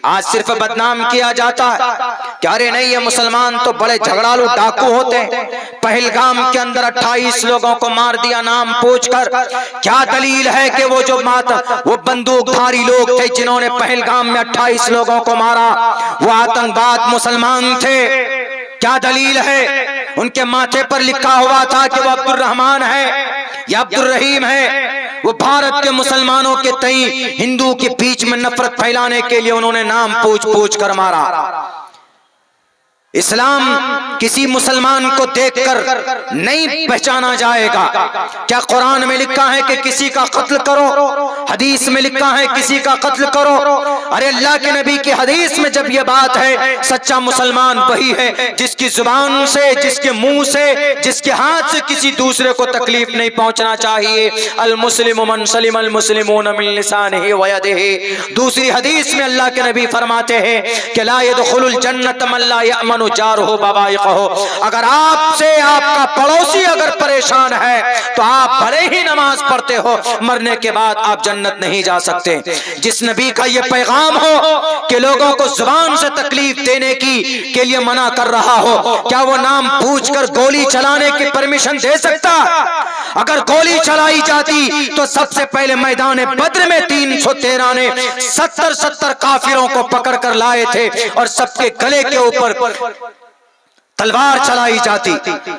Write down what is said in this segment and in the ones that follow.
आज सिर्फ बदनाम किया जाता है कि अरे नहीं ये मुसलमान तो बड़े झगड़ालू डाकू होते हैं। पहलगाम के अंदर 28 लोगों को मार दिया नाम पूछकर। क्या दलील है कि वो बंदूकधारी लोग थे जिन्होंने पहलगाम में 28 लोगों को मारा, वो आतंकवाद मुसलमान थे? क्या दलील है? उनके माथे पर लिखा हुआ था कि वो अब्दुल रहमान है या अब्दुल रहीम है। वो भारत के मुसलमानों के तई हिंदू के बीच में नफरत फैलाने के लिए उन्होंने नाम पूछ पूछ कर मारा। इस्लाम किसी मुसलमान को देखकर नहीं पहचाना जाएगा। क्या कुरान में लिखा है कि किसी का कत्ल करो? हदीस में लिखा है किसी का कत्ल करो? अरे अल्लाह के नबी की हदीस में जब ये बात है, सच्चा मुसलमान वही है जिसकी जुबान से, जिसके मुंह से, जिसके हाथ से किसी दूसरे को तकलीफ नहीं पहुंचना चाहिए। अल मुस्लिमु मन सलिम अल मुस्लिमून मिन लिसानिही व यदिही। दूसरी हदीस में अल्लाह के नबी फरमाते हैं कि ला यदखुलुल जन्नत मन ला यअमनु जार हो बाबाई कहो। अगर आपसे आपका पड़ोसी अगर परेशान है तो आप भले ही नमाज पढ़ते हो, मरने के बाद आप जन्नत नहीं जा सकते। जिस नबी का ये पैगाम हो कि लोगों को जुबान से तकलीफ देने के लिए मना कर रहा हो, क्या वो नाम पूछकर गोली चलाने की परमिशन दे सकता? अगर गोली चलाई जाती तो सबसे पहले मैदान बद्र में 313 ने 70 काफिरों को पकड़ कर लाए थे और सबके गले के ऊपर तलवार चलाई जाती।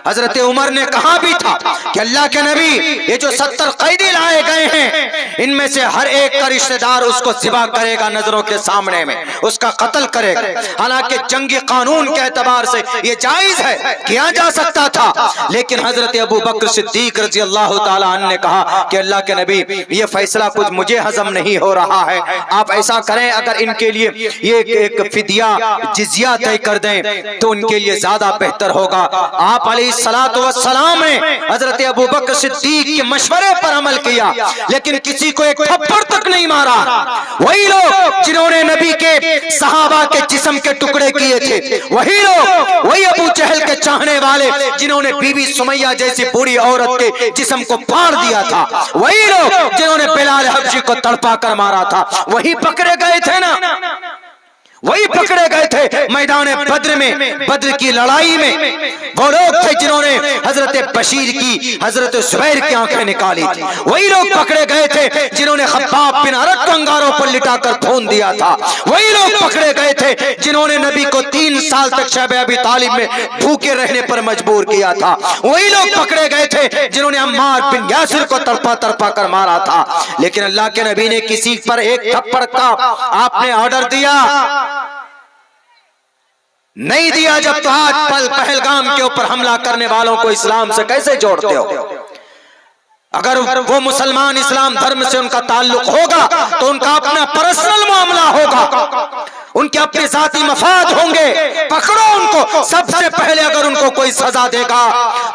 हजरत उमर ने कहा भी था कि अल्लाह के नबी ये जो 70 कैदी लाए गए हैं, इनमें से हर एक का रिश्तेदार उसको ज़िबा करेगा, नजरों के सामने में उसका कत्ल करेगा। हालांकि जंगी कानून के एतबार से ये जायज है, किया जा सकता था, लेकिन हजरत अबू बकर सिद्दीक रज़ी अल्लाह ताला अन्हु ने कहा कि अल्लाह के नबी ये फैसला कुछ मुझे हजम नहीं हो रहा है, आप ऐसा करें अगर इनके लिए ये एक फिदिया जिजिया तय कर दें तो उनके लिए ज्यादा बेहतर होगा। आप अलैहिस्सलातु वस्सलाम ने हजरत अबू बकर सिद्दीक के मशवरे पर अमल किया, लेकिन किसी को एक थप्पड़ तक नहीं मारा। वही लोग जिन्होंने नबी के सहाबा के जिस्म के टुकड़े किए थे, वही लोग, वही अबू जहल के चाहने वाले जिन्होंने बीबी सुमैया जैसी बुरी औरत के जिस्म को फाड़ दिया था, वही लोग जिन्होंने बिलाल हबशी को तड़पा कर मारा था, वही पकड़े गए थे ना, वही पकड़े गए थे मैदान बद्र में। बद्र की लड़ाई में वो लोग थे जिन्होंने हजरत बशीर की, हजरत जुबैर की आंखें निकाली थी। वही लोग पकड़े गए थे जिन्होंने खब्बाब बिन अरत को अंगारों पर लिटाकर भून दिया था। वही लोग पकड़े गए थे जिन्होंने नबी को 3 साल तक शब अबी तालिब में भूखे रहने पर मजबूर किया था। वही लोग पकड़े गए थे जिन्होंने अम्मार बिन यासिर को तड़पा तड़पा कर मारा था। लेकिन अल्लाह के नबी ने किसी पर एक थप्पड़ का आपने ऑर्डर दिया नहीं दिया। जब तो आज पहलगाम के ऊपर हमला करने वालों को इस्लाम से कैसे जोड़ते हो? अगर वो मुसलमान इस्लाम धर्म से उनका ताल्लुक होगा तो उनका अपना पर्सनल मामला होगा, उनके अपने जाती मफाद होंगे, पकड़ो उनको। सबसे पहले अगर उनको कोई सजा देगा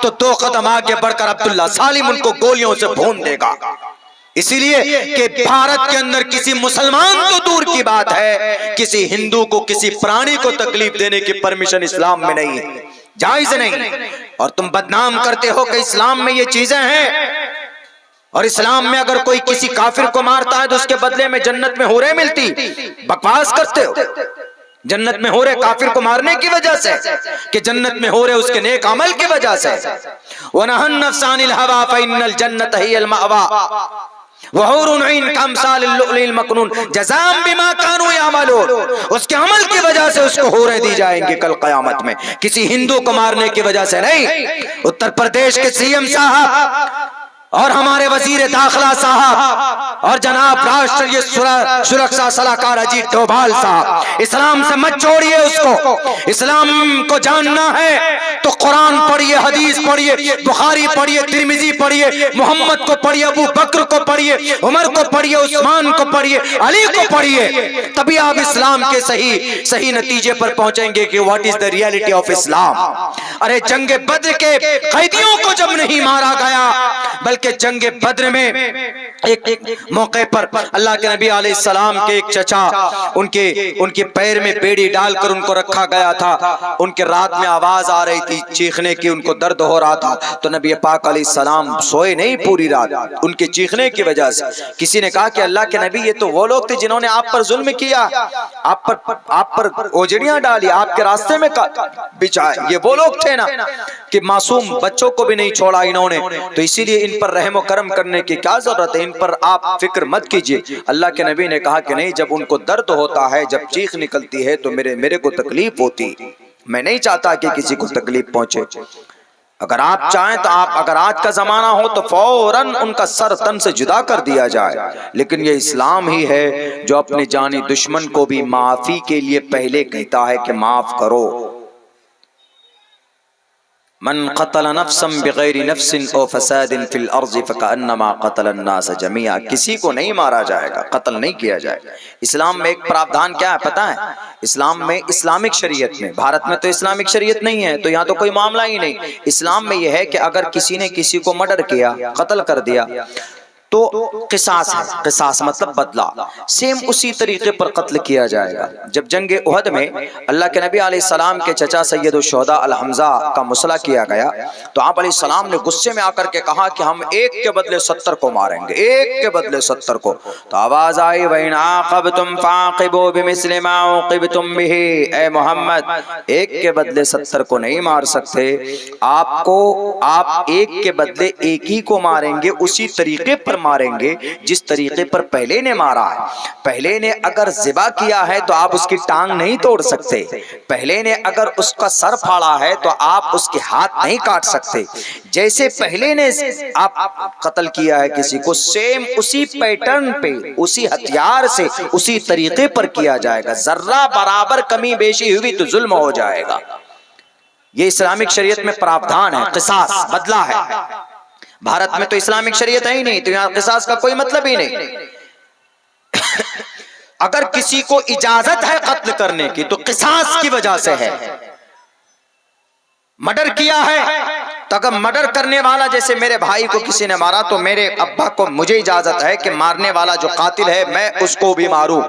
तो 2 कदम आगे बढ़कर अब्दुल्ला सालिम उनको गोलियों से भून देगा। इसीलिए कि भारत के अंदर किसी मुसलमान तो दूर की बात है, किसी हिंदू को, किसी प्राणी को तकलीफ देने की परमिशन इस्लाम में नहीं है, जायज नहीं। और तुम बदनाम करते हो कि इस्लाम में ये चीजें हैं, और इस्लाम में अगर कोई किसी काफिर को मारता है तो उसके बदले में जन्नत में हूरें मिलती। बकवास करते हो। जन्नत में हो रहे काफिर को मारने की वजह से कि जन्नत में हो रहे उसके नेक अमल की वजह से। वनहन नफ्सानिल हवा फइन्नल जन्नत हियल मअवा वहुरुन इन कमसाल लुअलुल मकनून जज़ाम बिमा कानू यामलून। उसके अमल की वजह से उसको हूरें दी जाएंगी कल कयामत में, किसी हिंदू को मारने की वजह से नहीं। उत्तर प्रदेश के सीएम साहब और हमारे वजीर दाखिला साहब और जनाब राष्ट्रीय सुरक्षा सलाहकार अजीत डोभाल साहब, इस्लाम से मत छोड़िए उसको। इस्लाम को जानना है तो कुरान पढ़िए, हदीस पढ़िए, बुखारी पढ़िए, तिरमिजी पढ़िए, मोहम्मद को पढ़िए, अबू बकर को पढ़िए, उमर को पढ़िए, उस्मान को पढ़िए, अली को पढ़िए, तभी आप इस्लाम के सही नतीजे पर पहुंचेंगे कि what is the reality of Islam. अरे जंगे बद्र के कैदियों को जब नहीं मारा गया, बल्कि जंगे बद्र में एक मौके पर अल्लाह के नबी अलैहिस्सलाम के एक चचा उनके पैर में बेड़ी डालकर उनको रखा गया था। उनके रात में आवाज आ रही थी चीखने की, उनको दर्द हो रहा था। तो नबी पाक अलैहिस्सलाम सोए नहीं पूरी रात उनके चीखने की वजह से। किसी ने कहा कि अल्लाह के नबी ये तो वो लोग थे जिन्होंने आप पर जुल्म किया, आप पर ओजड़ियां डाली, आपके रास्ते में बिछाए, ये वो लोग थे ना कि मासूम बच्चों को भी नहीं छोड़ा इन्होंने। तो इसीलिए इन पर रहम व करम करने की क्या जरूरत है, इन पर आप फिक्र मत कीजिए। अल्लाह के नबी ने कहा कि नहीं, जब उनको दर्द होता है, जब चीख निकलती है तो मेरे को तकलीफ होती, मैं नहीं चाहता कि किसी को तकलीफ पहुंचे। अगर आप चाहें तो आप, अगर आज का जमाना हो तो फौरन उनका सर तन से जुदा कर दिया जाए, लेकिन ये इस्लाम ही है जो अपने जानी दुश्मन को भी माफी के लिए पहले कहता है कि माफ करो। मन क़तल नफ्सन बिग़ैरि नफ्सिन औ फ़सादिन फ़िल अर्ज़ि फ़कअन्नमा क़तल अन्नास जमीआ। किसी को नहीं मारा जाएगा, कत्ल नहीं किया जाएगा। इस्लाम में एक प्रावधान क्या है पता है? इस्लाम में, इस्लामिक शरीयत में, भारत में तो इस्लामिक शरीयत नहीं है तो यहाँ तो कोई मामला ही नहीं। इस्लाम में यह है कि अगर किसी ने किसी को मर्डर किया, कत्ल कर दिया, तो किसास है। किसास मतलब बदला, सेम उसी तरीके पर कत्ल किया जाएगा। जब जंग उहद में अल्लाह के नबी अलैहिस्सलाम के चचा सैयदुश शुहदा अल हमजा का मसला किया गया, तो आप अलैहिस्सलाम ने गुस्से में आकर के कहा कि हम एक के बदले 70 को मारेंगे, एक के बदले 70 को। तो आवाज आई, वइन आक़बतुम फ़ाक़िबू बिमिस्लि मा उक़िबतुम बिही। ए मोहम्मद, एक के बदले 70 को नहीं मार सकते, आप एक के बदले एक ही को मारेंगे, उसी तरीके पर मारेंगे जिस तरीके पर पहले ने मारा है। पहले ने अगर ज़िबा किया है तो आप उसकी टांग नहीं तोड़ सकते, पहले ने अगर उसका सर फाड़ा है तो आप उसके हाथ नहीं काट सकते। जैसे पहले ने आप कत्ल किया है किसी को, सेम उसी पैटर्न पे, उसी हथियार से, उसी तरीके पर किया जाएगा। जर्रा बराबर कमी बेशी हुई तो जुल्म हो जाएगा। ये इस्लामिक शरीयत में प्रावधान है, किसास, बदला है। भारत में तो इस्लामिक शरीयत है ही नहीं, तो यहाँ किसास का कोई मतलब ही नहीं। अगर किसी को इजाजत है कत्ल करने की तो किसास की वजह से है। मर्डर किया है तो अगर मर्डर करने वाला, जैसे मेरे भाई को किसी ने मारा तो मेरे अब्बा को, मुझे इजाजत है कि मारने वाला जो कातिल है मैं उसको भी मारूं,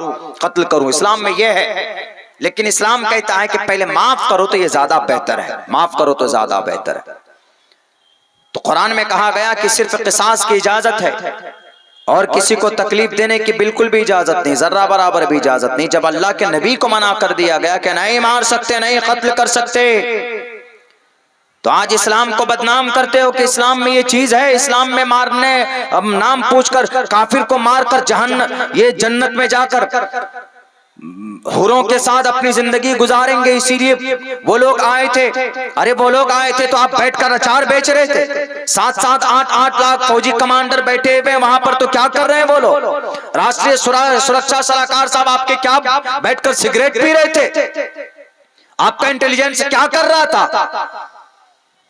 कत्ल करूं। इस्लाम में यह है। लेकिन इस्लाम कहता है कि पहले माफ करो तो यह ज्यादा बेहतर है, माफ करो तो ज्यादा बेहतर है। तो कुरान में कहा गया कि सिर्फ किसास की इजाजत है और किसी को तकलीफ देने की बिल्कुल भी इजाजत नहीं, जर्रा बराबर भी इजाजत नहीं। जब अल्लाह के नबी को मना कर दिया गया कि नहीं मार सकते, नहीं कत्ल कर सकते, तो आज इस्लाम को बदनाम करते हो कि इस्लाम में ये चीज है। इस्लाम में मारने, अब नाम पूछकर काफिर को मारकर जहन्नम, ये जन्नत में जाकर हुरों के साथ अपनी जिंदगी गुजारेंगे। इसीलिए वो लोग आए थे। अरे वो लोग आए थे तो आप बैठकर अचार बेच रहे थे। 7-7, 8-8 लाख फौजी कमांडर बैठे हुए वहां पर, तो क्या कर रहे हैं वो लोग? राष्ट्रीय सुरक्षा सलाहकार साहब आपके क्या बैठकर सिगरेट पी रहे थे? आपका इंटेलिजेंस क्या कर रहा था?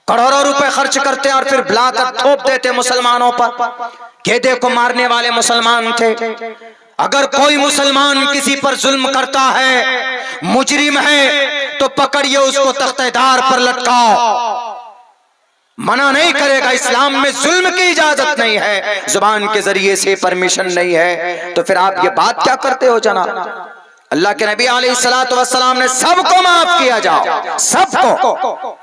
करोड़ों रुपए खर्च करते और फिर बुलाकर थोप देते मुसलमानों पर। गेदे को मारने वाले मुसलमान थे। अगर कोई मुसलमान किसी पर जुल्म करता है, मुजरिम है, तो पकड़िए उसको तख्तेदार पर लटकाओ। मना नहीं करेगा। इस्लाम में जुल्म की इजाजत नहीं है, जुबान के जरिए से परमिशन नहीं है। तो फिर आप ये बात क्या करते हो जनाब? अल्लाह के नबी अलैहिस्सलातु वस्सलाम ने सबको माफ किया जाओ, सबको,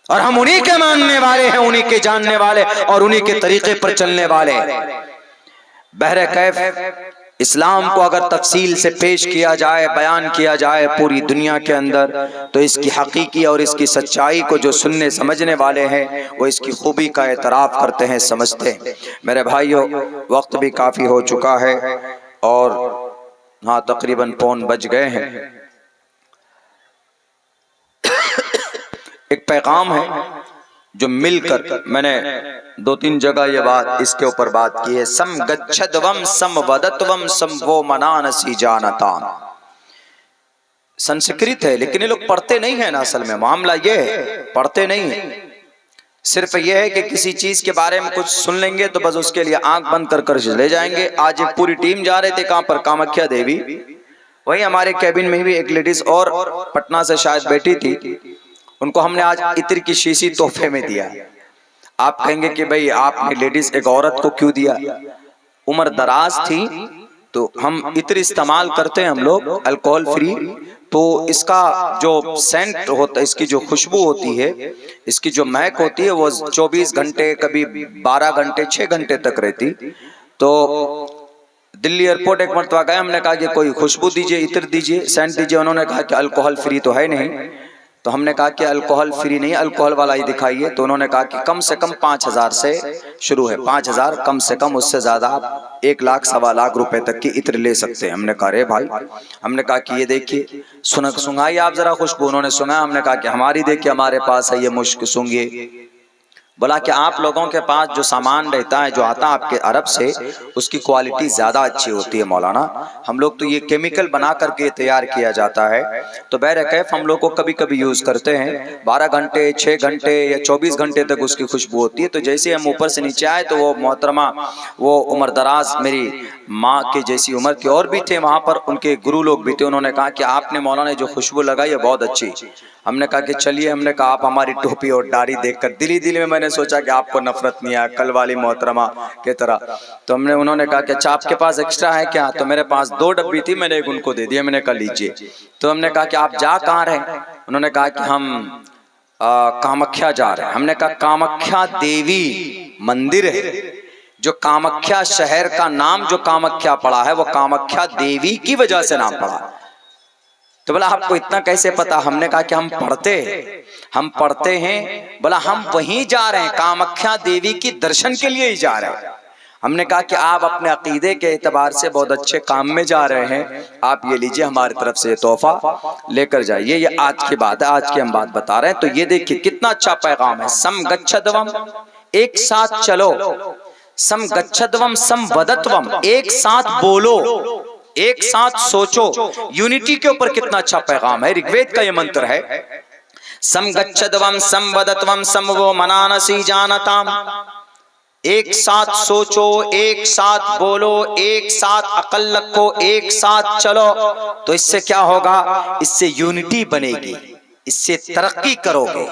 और हम उन्हीं के मानने वाले हैं, उन्हीं के जानने वाले और उन्हीं के तरीके पर चलने वाले। बहरे कैफ इस्लाम को अगर तफसील से पेश किया जाए, बयान किया जाए पूरी दुनिया के अंदर, तो इसकी हकीकी और इसकी सच्चाई को जो सुनने समझने वाले हैं वो इसकी खूबी का एतराफ़ करते हैं, समझते हैं। मेरे भाइयों, वक्त भी काफ़ी हो चुका है और हाँ तकरीबन 9 बज गए हैं। एक पैगाम है जो मिलकर, मैंने 2-3 जगह ये बात, इसके ऊपर बात की है। सम गच्छद्वम सम वदत्वम सम वो मनानसी जानता। संस्कृत है लेकिन ये लोग पढ़ते नहीं है ना। असल में मामला ये है, पढ़ते नहीं है। सिर्फ ये है कि किसी चीज के बारे में कुछ सुन लेंगे तो बस उसके लिए आंख बंद कर कर चले जाएंगे। आज एक पूरी टीम जा रहे थे कहां पर, कामाख्या देवी। वही हमारे कैबिन में भी एक लेडीज और पटना से शायद बैठी थी, उनको हमने आज इत्र की शीशी तोहफे में दिया। आप कहेंगे कि भाई आपने लेडीज एक औरत को क्यों दिया? उम्र दराज थी, तो हम इत्र इस्तेमाल करते हैं हम लोग अल्कोहल फ्री, तो इसका जो सेंट होता है, इसकी जो खुशबू होती है, इसकी जो महक होती है वो 24 घंटे, कभी 12 घंटे, 6 घंटे तक रहती। तो दिल्ली एयरपोर्ट एक मरतबा गए, हमने कहा कि कोई खुशबू दीजिए, इत्र दीजिए, सेंट दीजिए। उन्होंने कहा कि अल्कोहल फ्री तो है नहीं। तो हमने कहा कि अल्कोहल फ्री नहीं, अल्कोहल वाला ही दिखाइए। तो उन्होंने कहा कि कम से कम 5000 से शुरू है, 5000 कम से कम, उससे ज्यादा आप 1 लाख सवा लाख रुपए तक की इत्र ले सकते हैं। हमने कहा रे भाई, हमने कहा कि ये देखिए, सुंघाइए आप जरा खुशबू। उन्होंने सुना, हमने कहा कि हमारी देखिए, हमारे पास है ये मुश्क, सूंघिए। बोला कि आप लोगों के पास जो सामान रहता है, जो आता है आपके अरब से, उसकी क्वालिटी ज्यादा अच्छी होती है मौलाना। हम लोग तो ये केमिकल बना करके तैयार किया जाता है, तो बहरकैफ हम लोग को कभी कभी यूज करते हैं। 12 घंटे, 6 घंटे या 24 घंटे तक उसकी खुशबू होती है। तो जैसे हम ऊपर से नीचे आए, तो वो मोहतरमा, वो उम्र दराज मेरी माँ के जैसी उम्र के और भी थे वहां पर, उनके गुरु लोग भी थे। उन्होंने कहा कि आपने मौलाना जो खुशबू लगाई है बहुत अच्छी। हमने कहा कि चलिए, हमने कहा आप हमारी टोपी और दाढ़ी देखकर दिल में मैंने सोचा कि आपको नफरत नहीं आया कल वाली मोहतरमा की तरह। तो उन्होंने कहा कि अच्छा आपके पास एक्स्ट्रा है क्या? तो मेरे पास 2 डब्बी थी, मैंने एक उनको दे दिया। मैंने कहा लीजिए। तो हमने कहा कि आप जा कहाँ रहे? उन्होंने कहा कि हम कामाख्या जा रहे हैं। हमने कहा कामाख्या देवी मंदिर है, जो कामाख्या शहर का नाम जो कामाख्या पड़ा है वो कामाख्या देवी की वजह से नाम पड़ा। तो बोला आपको इतना कैसे पता? हमने कहा कि हम पढ़ते हैं। बोला हम वहीं जा रहे हैं, कामाख्या देवी की दर्शन के लिए ही जा रहे हैं। हमने कहा कि आप अपने अकीदे के एतबार से बहुत अच्छे काम में जा रहे हैं, आप ये लीजिए, हमारी तरफ से तोहफा लेकर जाइए। ये आज की बात है, आज की हम बात बता रहे हैं। तो ये देखिए कितना अच्छा पैगाम है। सम गच्छध्वम, एक साथ चलो। सम गच्छध्वम सम वदत्वम, एक साथ बोलो, एक साथ सोचो। यूनिटी के ऊपर कितना अच्छा पैगाम है। ऋग्वेद का ये मंत्र है, सम गच्छध्वम सम वदत्वम सम वो मनानसी जानताम। एक साथ सोचो, एक साथ बोलो, एक साथ अकल रखो, एक साथ चलो। तो इससे क्या होगा? इससे यूनिटी बनेगी, इससे तरक्की करोगे।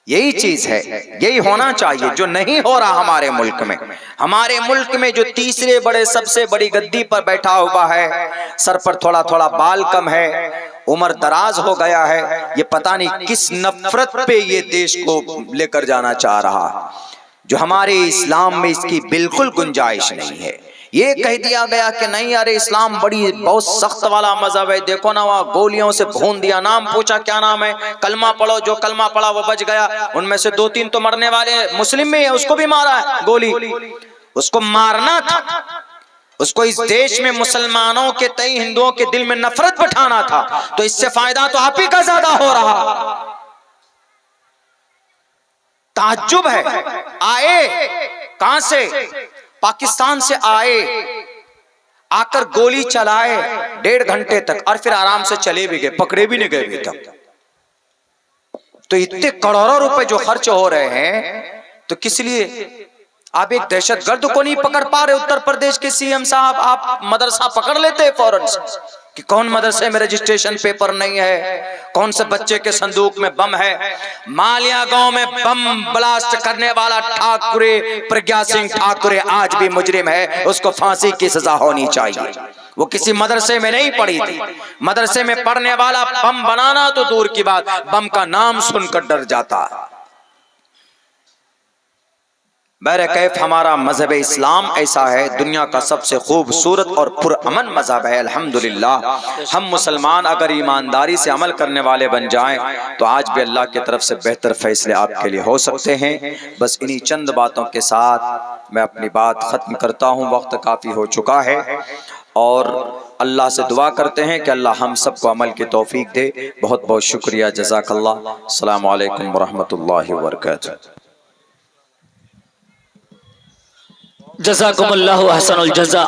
यही चीज है, यही होना चाहिए, जो नहीं हो रहा हमारे मुल्क में। हमारे मुल्क में जो तीसरे बड़े सबसे बड़ी गद्दी पर बैठा हुआ है, सर पर थोड़ा थोड़ा बाल कम है, उम्र दराज हो गया है, ये पता नहीं किस नफरत पे ये देश को लेकर जाना चाह रहा है, जो हमारे इस्लाम में इसकी बिल्कुल गुंजाइश नहीं है। ये कह दिया गया कि नहीं यार, इस्लाम बहुत सख्त वाला मजहब है, देखो ना वहाँ गोलियों से भून दिया। नाम पूछा क्या नाम है? कलमा पढ़ो। जो कलमा पढ़ा वो बच गया। उनमें से 2-3 तो मरने वाले मुस्लिम में है, उसको भी मारा है गोली। उसको मारना था, उसको इस देश में मुसलमानों के तय, हिंदुओं के दिल में नफरत बिठाना था। तो इससे फायदा तो आप ही का ज्यादा हो रहा। ताज्जुब है, आए कहां से? पाकिस्तान से आए, आकर गोली चलाए 1.5 घंटे तक, और फिर आराम से चले भी गए, पकड़े भी नहीं गए अभी तक। तो इतने करोड़ों रुपए जो खर्च हो रहे हैं, तो किस लिए? आप एक दहशतगर्द को नहीं पकड़ पा रहे। उत्तर प्रदेश के सीएम साहब, आप मदरसा पकड़ लेते फौरन से कि कौन मदरसे में रजिस्ट्रेशन पेपर नहीं है, कौन से बच्चे के संदूक में बम है। मालिया गांव में बम ब्लास्ट करने वाला ठाकुरे, प्रज्ञा सिंह ठाकुरे आज भी मुजरिम है, उसको फांसी की सजा होनी चाहिए। वो किसी मदरसे में नहीं पढ़ी थी। मदरसे में पढ़ने वाला बम बनाना तो दूर की बात, बम का नाम सुनकर डर जाता। बहरकैफ हमारा मजहब इस्लाम ऐसा है, दुनिया का सबसे खूबसूरत और पुरअमन मजहब है। अल्हम्दुलिल्लाह हम मुसलमान अगर ईमानदारी से अमल करने वाले बन जाएं, तो आज भी अल्लाह की तरफ से बेहतर फैसले आपके लिए हो सकते हैं। बस इन्हीं चंद बातों के साथ मैं अपनी बात खत्म करता हूँ, वक्त काफ़ी हो चुका है। और अल्लाह से दुआ करते हैं कि अल्लाह हम सबको अमल की तौफीक दे। बहुत बहुत शुक्रिया, जज़ाकल्लाह। अस्सलामु अलैकुम वरहमतुल्लाहि वबरकातुहू। जज़ाकुमुल्लाहु अहसनुल जज़ा।